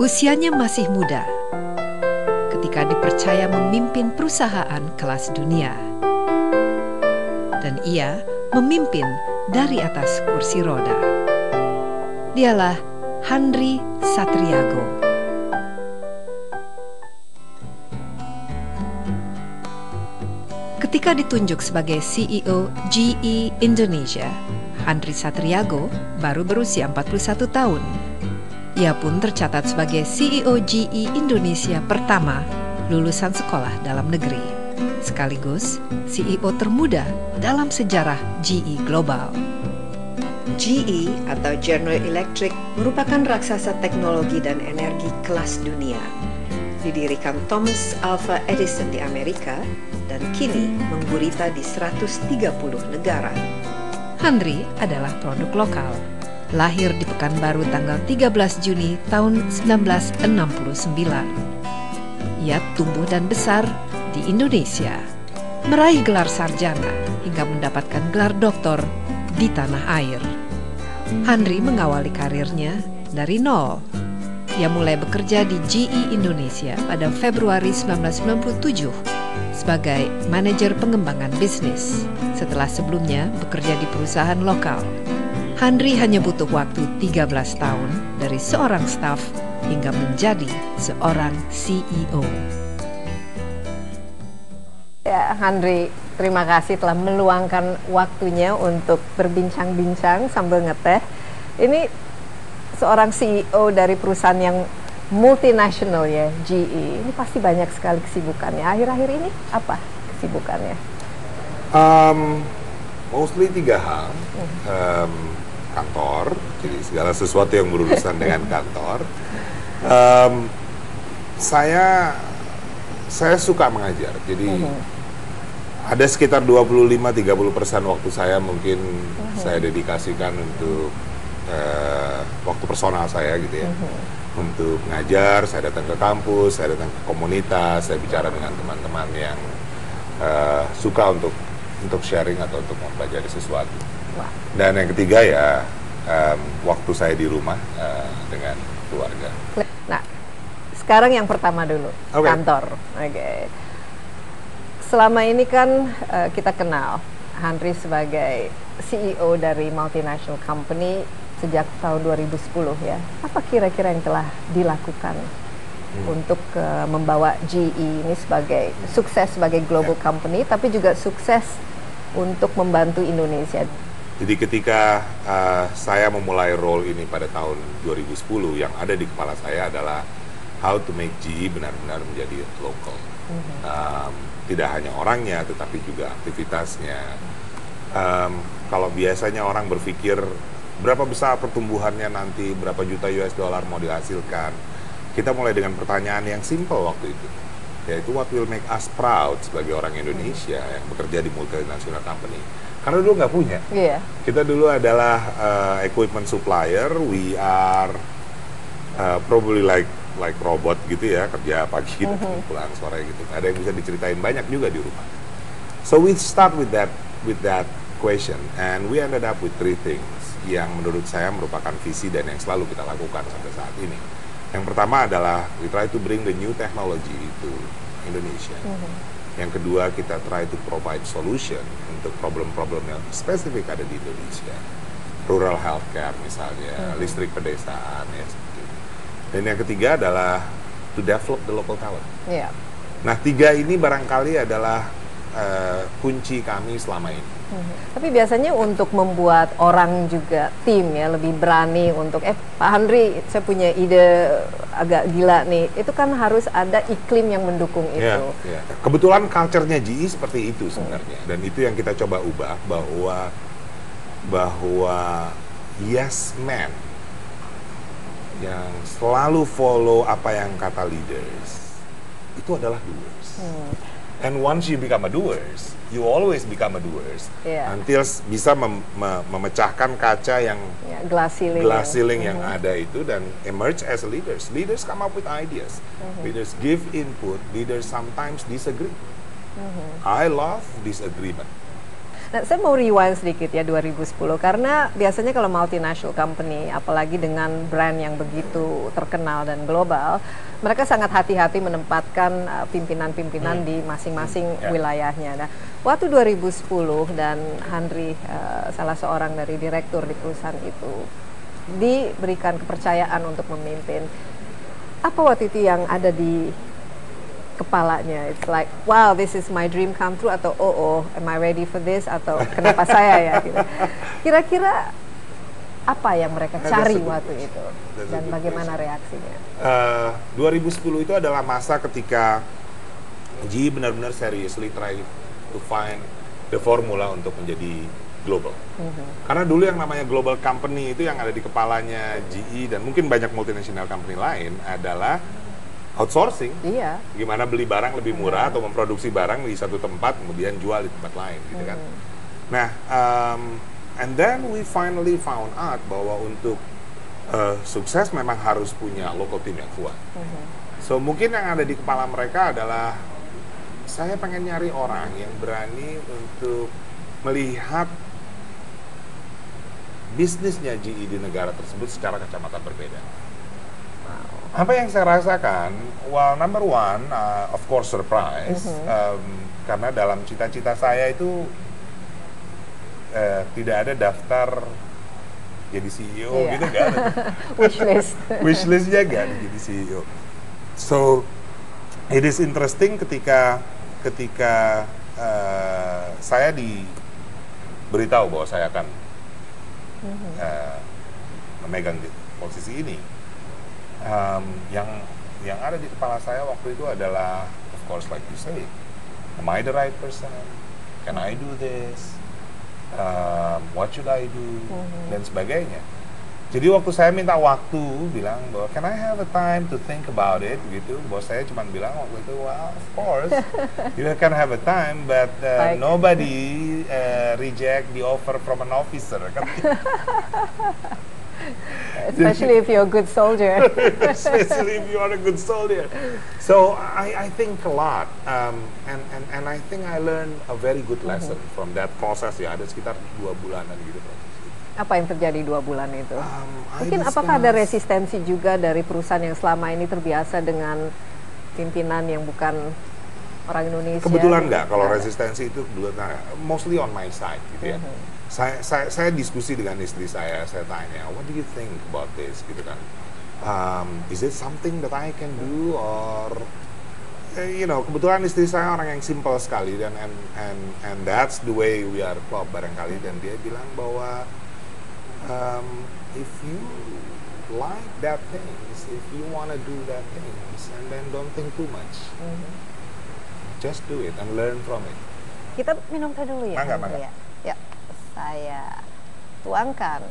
Usianya masih muda ketika dipercaya memimpin perusahaan kelas dunia. Dan ia memimpin dari atas kursi roda. Dialah Handri Satriago. Ketika ditunjuk sebagai CEO GE Indonesia, Handri Satriago baru berusia 41 tahun. Ia pun tercatat sebagai CEO GE Indonesia pertama lulusan sekolah dalam negeri, sekaligus CEO termuda dalam sejarah GE Global. GE atau General Electric merupakan raksasa teknologi dan energi kelas dunia. Didirikan Thomas Alva Edison di Amerika dan kini menggurita di 130 negara. Handri adalah produk lokal. Lahir di Pekanbaru tanggal 13 Juni tahun 1969. Ia tumbuh dan besar di Indonesia, meraih gelar sarjana hingga mendapatkan gelar doktor di tanah air. Handri mengawali karirnya dari nol. Ia mulai bekerja di GE Indonesia pada Februari 1997 sebagai manajer pengembangan bisnis, setelah sebelumnya bekerja di perusahaan lokal. Handri hanya butuh waktu 13 tahun dari seorang staf hingga menjadi seorang CEO. Ya, Handri, terima kasih telah meluangkan waktunya untuk berbincang-bincang sambil ngeteh. Ini seorang CEO dari perusahaan yang multinasional ya, GE. Ini pasti banyak sekali kesibukannya. Akhir-akhir ini apa kesibukannya? Mostly 3 hal. Kantor, jadi segala sesuatu yang berurusan dengan kantor. Saya suka mengajar, jadi ada sekitar 25-30% waktu saya mungkin saya dedikasikan untuk waktu personal saya gitu ya, untuk mengajar. Saya datang ke kampus, saya datang ke komunitas, saya bicara dengan teman-teman yang suka untuk sharing atau untuk mempelajari sesuatu. Dan yang ketiga ya waktu saya di rumah dengan keluarga. Nah, sekarang yang pertama dulu, kantor. Oke. Selama ini kan kita kenal Handri sebagai CEO dari multinational company sejak tahun 2010 ya. Apa kira-kira yang telah dilakukan untuk membawa GE ini sebagai sukses sebagai global company, tapi juga sukses untuk membantu Indonesia? Jadi ketika saya memulai role ini pada tahun 2010, yang ada di kepala saya adalah how to make GE benar-benar menjadi local. Tidak hanya orangnya, tetapi juga aktivitasnya. Kalau biasanya orang berpikir berapa besar pertumbuhannya nanti, berapa juta US dollar mau dihasilkan, kita mulai dengan pertanyaan yang simple waktu itu, yaitu what will make us proud sebagai orang Indonesia yang bekerja di multinational company. Karena dulu nggak punya. Kita dulu adalah equipment supplier. We are probably like robot gitu ya, kerja pagi dan pulang sore gitu. Ada yang bisa diceritain banyak juga di rumah. So we start with that question, and we ended up with 3 things yang menurut saya merupakan visi dan yang selalu kita lakukan sampai saat ini. Yang pertama adalah we try to bring the new technology to Indonesia. Yang kedua, kita try to provide solution untuk problem-problem yang spesifik ada di Indonesia. Rural healthcare misalnya, listrik pedesaan ya seperti itu. Dan yang ketiga adalah to develop the local talent. Nah, 3 ini barangkali adalah kunci kami selama ini. Tapi biasanya untuk membuat orang juga tim ya lebih berani untuk Pak Handri, saya punya ide agak gila nih, itu kan harus ada iklim yang mendukung itu. Kebetulan culture-nya GE seperti itu sebenarnya, dan itu yang kita coba ubah, bahwa yes man yang selalu follow apa yang kata leaders itu adalah doers. And once you become a doers, you always become a doers until bisa memecahkan kaca yang glass ceiling yang ada itu dan emerge as leaders. Leaders come up with ideas. Leaders give input. Leaders sometimes disagree. I love disagreement. Nah, saya mau rewind sedikit ya 2010 karena biasanya kalau multinational company apalagi dengan brand yang begitu terkenal dan global, mereka sangat hati-hati menempatkan pimpinan-pimpinan di masing-masing wilayahnya. Nah, waktu 2010 dan Handri salah seorang dari direktur di perusahaan itu diberikan kepercayaan untuk memimpin. Apa waktu itu yang ada di kepalanya? It's like, wow, this is my dream come true, atau am I ready for this, atau kenapa saya ya gitu. Kira-kira apa yang mereka cari waktu itu dan bagaimana reaksinya? 2010 itu adalah masa ketika GE benar-benar seriously try to find the formula untuk menjadi global. Karena dulu yang namanya global company itu yang ada di kepalanya GE dan mungkin banyak multinational company lain adalah outsourcing. Iya. Gimana beli barang lebih murah atau memproduksi barang di satu tempat kemudian jual di tempat lain, gitu kan. Nah, and then we finally found out bahwa untuk sukses memang harus punya local team yang kuat. So mungkin yang ada di kepala mereka adalah saya pengen nyari orang yang berani untuk melihat bisnisnya GE di negara tersebut secara kacamata berbeda. Apa yang saya rasakan? Well, number one, of course surprise, karena dalam cita-cita saya itu tidak ada daftar jadi CEO gitu, nggak ada. Wishlistnya nggak ada jadi CEO. So it is interesting ketika saya diberitahu bahwa saya akan memegang posisi ini. Yang ada di kepala saya waktu itu adalah, of course, like you say, am I the right person? Can I do this? What should I do? Dan sebagainya. Jadi waktu saya minta waktu, bilang bahwa can I have a time to think about it, gitu. Bahwa saya cuma bilang waktu itu, well, of course, you can have a time, but nobody reject the offer from an officer. Especially if you're a good soldier. Especially if you are a good soldier. So I think a lot, and I think I learned a very good lesson from that process ya. Ada sekitar 2 bulanan gitu. Apa yang terjadi 2 bulan itu? Mungkin apakah ada resistensi juga dari perusahaan yang selama ini terbiasa dengan pimpinan yang bukan orang Indonesia? Kebetulan nggak, kalau resistensi itu mostly on my side gitu ya. Saya diskusi dengan istri saya tanya, what do you think about this, gitu kan. Is it something that I can do, or kebetulan istri saya orang yang simple sekali, dan and that's the way we are club barangkali, dan dia bilang bahwa if you like that things, if you wanna do that things, and then don't think too much, just do it and learn from it. Kita minum teh dulu ya. Mangga. Ya, saya tuangkan.